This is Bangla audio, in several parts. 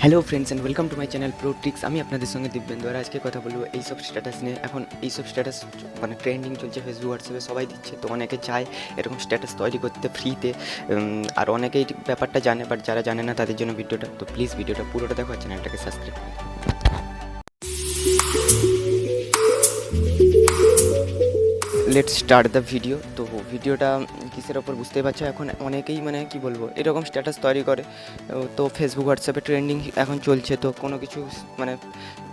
Hello friends and welcome to my channel pro tricks. আমি আপনাদের সঙ্গে দিব্যেন্দু। আর আজকে কথা বলবো এইসব স্ট্যাটাস নিয়ে। এখন এইসব স্ট্যাটাস মানে ট্রেন্ডিং চলছে, ফেসবুক হোয়াটসঅ্যাপে সবাই দিচ্ছে। তো অনেকে চায় এরকম স্ট্যাটাস তৈরি করতে ফ্রিতে, আর অনেকেই ব্যাপারটা জানে, বাট যারা জানে না তাদের জন্য ভিডিওটা। তো প্লিজ ভিডিওটা পুরোটা দেখো, চ্যানেলটাকে সাবস্ক্রাইব করে দিও। Let's start the video. তো ভিডিওটা কিসের ওপর বুঝতেই পারছো। এখন অনেকেই মানে কি বলবো এরকম স্ট্যাটাস তৈরি করে। তো ফেসবুক হোয়াটসঅ্যাপে ট্রেন্ডিং এখন চলছে। তো কোনো কিছু মানে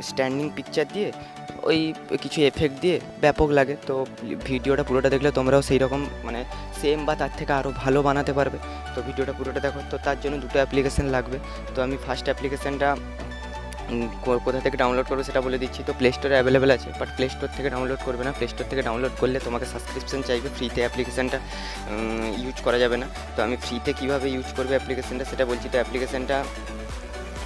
স্ট্যান্ডিং পিকচার দিয়ে ওই কিছু এফেক্ট দিয়ে ব্যাপক লাগে। তো ভিডিওটা পুরোটা দেখলে তোমরাও সেই রকম মানে সেম বা তার থেকে আরও ভালো বানাতে পারবে। তো ভিডিওটা পুরোটা দেখো। তো তার জন্য দুটো অ্যাপ্লিকেশান লাগবে। তো আমি ফার্স্ট অ্যাপ্লিকেশানটা কোথা থেকে ডাউনলোড করবে সেটা বলে দিচ্ছি। তো প্লে স্টোরে অ্যাভেলেবেল আছে, বাট প্লে স্টোর থেকে ডাউনলোড করবে না। প্লে স্টোর থেকে ডাউনলোড করলে তোমাকে সাবস্ক্রিপশন চাইবে, ফ্রিতে অ্যাপ্লিকেশানটা ইউজ করা যাবে না। তো আমি ফ্রিতে কীভাবে ইউজ করবে অ্যাপ্লিকেশানটা সেটা বলছি। তো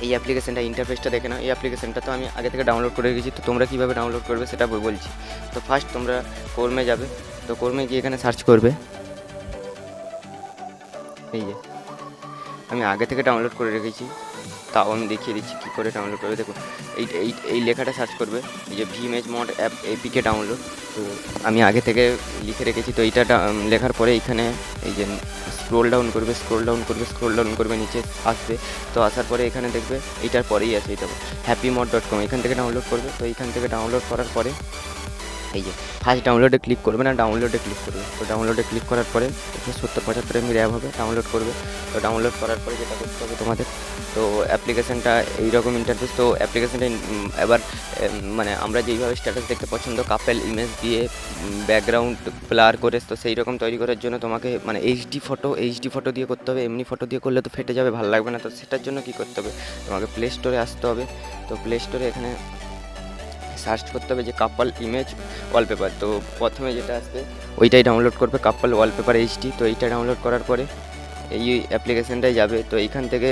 এই অ্যাপ্লিকেশানটা ইন্টারফেসটা দেখে নাও। এই অ্যাপ্লিকেশানটা তো আমি আগে থেকে ডাউনলোড করে রেখেছি। তো তোমরা কীভাবে ডাউনলোড করবে সেটা বলছি। তো ফার্স্ট তোমরা ক্রোমে যাবে। তো ক্রোমে গিয়ে এখানে সার্চ করবে। এই যে আমি আগে থেকে ডাউনলোড করে রেখেছি, তাও আমি দেখিয়ে দিচ্ছি কী করে ডাউনলোড করবে। দেখো এই এই এই লেখাটা সার্চ করবে, এই যে ভিমেজ মড অ্যাপ এপিকে ডাউনলোড। তো আমি আগে থেকে লিখে রেখেছি। তো এইটা লেখার পরে এইখানে এই যে স্ক্রোল ডাউন করবে নিচে আসবে। তো আসার পরে এখানে দেখবে এইটার পরেই আছে, এটা happymod.com। এখান থেকে ডাউনলোড করবে। তো এইখান থেকে ডাউনলোড করার পরে এই যে ফার্স্ট ডাউনলোডে ক্লিক করবে না, ডাউনলোডে ক্লিক করবে। তো ডাউনলোডে ক্লিক করার পরে 70-75 MB র্যাম হবে, ডাউনলোড করবে। তো ডাউনলোড করার পরে যেটা করতে হবে তোমাদের, তো অ্যাপ্লিকেশানটা এইরকম ইন্টারফেস। তো অ্যাপ্লিকেশানটা এবার মানে আমরা যেইভাবে স্ট্যাটাস দেখতে পছন্দ, কাপেল ইমেজ দিয়ে ব্যাকগ্রাউন্ড ব্লার করে, তো সেই রকম তৈরি করার জন্য তোমাকে মানে এইচডি ফটো দিয়ে করতে হবে। এমনি ফটো দিয়ে করলে তো ফেটে যাবে, ভালো লাগবে না। তো সেটার জন্য কী করতে হবে, তোমাকে প্লে স্টোরে আসতে হবে। তো প্লে স্টোরে এখানে সার্চ করতে হবে যে কাপল ইমেজ ওয়ালপেপার। তো প্রথমে যেটা আসবে ওইটাই ডাউনলোড করবে, কাপল ওয়ালপেপার এইচডি। তো এইটা ডাউনলোড করার পরে এই অ্যাপ্লিকেশানটাই যাবে। তো এইখান থেকে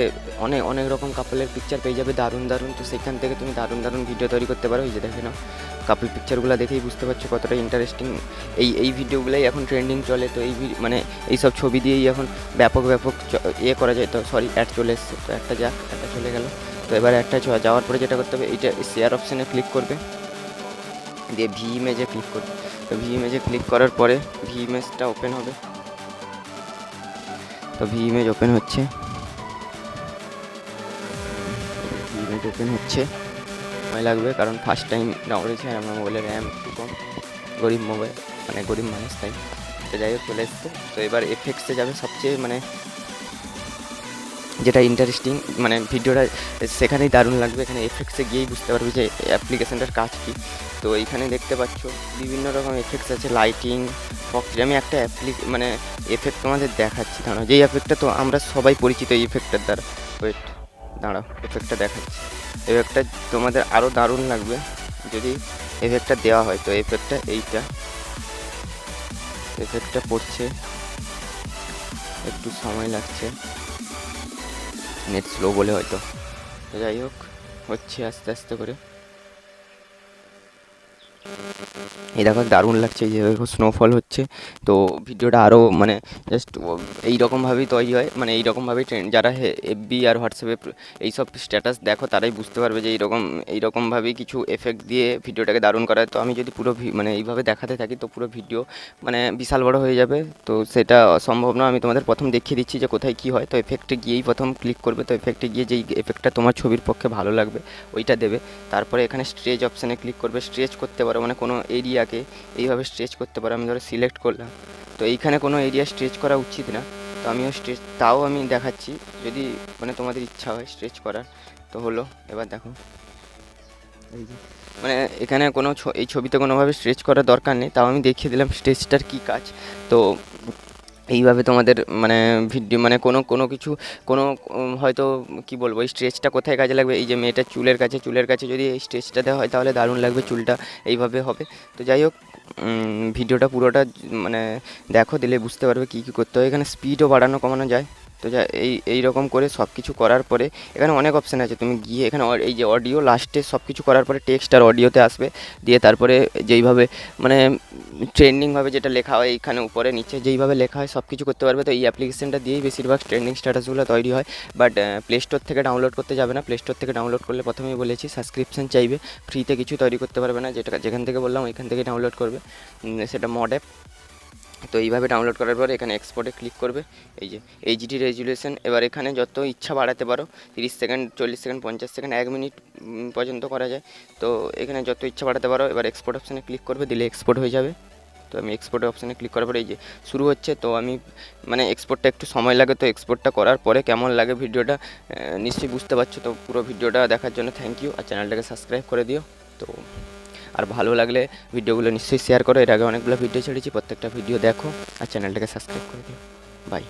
অনেক রকম কাপলের পিকচার পেয়ে যাবে, দারুণ। তো সেইখান থেকে তুমি দারুণ ভিডিও তৈরি করতে পারো। এই যে দেখে নাও, কাপল পিকচারগুলো দেখেই বুঝতে পারছো কতটা ইন্টারেস্টিং। এই ভিডিওগুলোই এখন ট্রেন্ডিং চলে। তো মানে এইসব ছবি দিয়েই এখন ব্যাপক করা যায়। তো সরি, অ্যাড চলে এসছে। তো একটা চলে গেল। তো এবার একটা যাওয়ার পরে যেটা করতে হবে, এইটা শেয়ার অপশানে ক্লিক করবে, দিয়ে ভি ইমেজে ক্লিক করবে। তো ভি ইমেজে ক্লিক করার পরে ভি ইমেজটা ওপেন হবে। তো ভি ইমেজ ওপেন হচ্ছে, সময় লাগবে কারণ ফার্স্ট টাইম ডাউনলোড হয়েছে। আর আমার মোবাইলের র্যাম একটু কম, গরিব মোবাইল, মানে গরিব মানুষ, তাই। তো যাই হোক চলে এসছে। তো এবার এফেক্টসে যাবে, সবচেয়ে মানে যেটা ইন্টারেস্টিং মানে ভিডিওটা সেখানেই দারুণ লাগবে। এখানে এফেক্টসে গিয়েই বুঝতে পারবে যে অ্যাপ্লিকেশানটার কাজ কী। তো এইখানে দেখতে পাচ্ছ বিভিন্ন রকম এফেক্টস আছে, লাইটিং, ফক্স। আমি একটা মানে এফেক্ট তোমাদের দেখাচ্ছি, দাঁড়াও। যেই এফেক্টটা তো আমরা সবাই পরিচিত এই এফেক্টটার দ্বারা। ওয়েট, দাঁড়াও, এফেক্টটা দেখাচ্ছি। এফেক্টটা তোমাদের আরও দারুণ লাগবে যদি এফেক্টটা দেওয়া হয়। তো এফেক্টটা পড়ছে, একটু সময় লাগছে, নেট স্লো বলে হয়তো। যাই হোক, হচ্ছে আস্তে আস্তে করে। এই দেখো দারুণ লাগছে, এই যে দেখো স্নোফল হচ্ছে। তো ভিডিওটা আরও মানে জাস্ট এইরকমভাবেই তৈরি হয়, মানে এইরকমভাবেই যারা এফবি আর হোয়াটসঅ্যাপে এইসব স্ট্যাটাস দেখো তারাই বুঝতে পারবে যে এইরকমভাবেই কিছু এফেক্ট দিয়ে ভিডিওটাকে দারুণ করা হয়। তো আমি যদি পুরো মানে এইভাবে দেখাতে থাকি তো পুরো ভিডিও মানে বিশাল বড় হয়ে যাবে। তো সেটা সম্ভব না। আমি তোমাদের প্রথম দেখিয়ে দিচ্ছি যে কোথায় কী হয়। তো এফেক্টে গিয়েই প্রথম ক্লিক করবে। তো এফেক্টে গিয়ে যেই এফেক্টটা তোমার ছবির পক্ষে ভালো লাগবে ওইটা দেবে। তারপরে এখানে স্ট্রেচ অপশানে ক্লিক করবে। স্ট্রেচ করতে পারো, মানে কোনো এরিয়াকে এইভাবে স্ট্রেচ করতে পারো। আমি ধরো সিলেক্ট করলাম, তো এইখানে কোনো এরিয়া স্ট্রেচ করা উচিত না। তো আমিও তাও আমি দেখাচ্ছি, যদি মানে তোমাদের ইচ্ছা হয় স্ট্রেচ করার তো হলো। এবার দেখো এই যে মানে এখানে কোনো এই ছবিতে কোনোভাবে স্ট্রেচ করার দরকার নেই, তাও আমি দেখিয়ে দিলাম স্ট্রেচটার কী কাজ। তো এইভাবে তোমাদের মানে ভিডিও মানে কোনো কিছু হয়তো কি বলবো, এই স্ট্রেচটা কোথায় কাজে লাগবে, এই যে মেয়েটার চুলের কাছে যদি এই স্ট্রেচটা দেওয়া হয় তাহলে দারুণ লাগবে, চুলটা এইভাবে হবে। তো যাই হোক, ভিডিওটা পুরোটা মানে দেখো, দিলে বুঝতে পারবে কী করতে হয়। এখানে স্পিডও বাড়ানো কমানো যায়। তো যা এইরকম করে সব কিছু করার পরে এখানে অনেক অপশান আছে, তুমি গিয়ে এখানে এই যে অডিও লাস্টে সব কিছু করার পরে টেক্সট আর অডিওতে আসবে, দিয়ে তারপরে যেইভাবে মানে ট্রেন্ডিংভাবে যেটা লেখা হয় এইখানে উপরে নিচে যেইভাবে লেখা হয় সব কিছু করতে পারবে। তো এই অ্যাপ্লিকেশনটা দিয়েই বেশিরভাগ ট্রেন্ডিং স্ট্যাটাসগুলো তৈরি হয়। বাট প্লে স্টোর থেকে ডাউনলোড করতে যাবে না, প্লে স্টোর থেকে ডাউনলোড করলে প্রথমেই বলেছি সাবস্ক্রিপশান চাইবে, ফ্রিতে কিছু তৈরি করতে পারবে না, যেখান থেকে বললাম ওইখান থেকে ডাউনলোড করবে, সেটা মড অ্যাপ। তো এইভাবে ডাউনলোড করার পরে এখানে এক্সপোর্টে ক্লিক করবে, এই যে এইচডি রেজুলেশন, এবার এখানে যত ইচ্ছা বাড়াতে পারো, 30 সেকেন্ড, 40 সেকেন্ড, 50 সেকেন্ড, 1 মিনিট পর্যন্ত করা যায়। তো এখানে যত ইচ্ছা বাড়াতে পারো। এবার এক্সপোর্ট অপশানে ক্লিক করবে, দিলে এক্সপোর্ট হয়ে যাবে। তো আমি এক্সপোর্ট অপশানে ক্লিক করার পরে এই যে শুরু হচ্ছে। তো আমি মানে এক্সপোর্টটা একটু সময় লাগে, তো এক্সপোর্টটা করার পরে কেমন লাগে ভিডিওটা নিশ্চয়ই বুঝতে পারছো। তো পুরো ভিডিওটা দেখার জন্য থ্যাংক ইউ, আর চ্যানেলটাকে সাবস্ক্রাইব করে দিও। তো আর ভালো লাগলে ভিডিওগুলো নিশ্চয়ই শেয়ার করো, এর আগে অনেকগুলো ভিডিও ছেড়েছি, প্রত্যেকটা ভিডিও দেখো আর চ্যানেলটাকে সাবস্ক্রাইব করে দিও। বাই।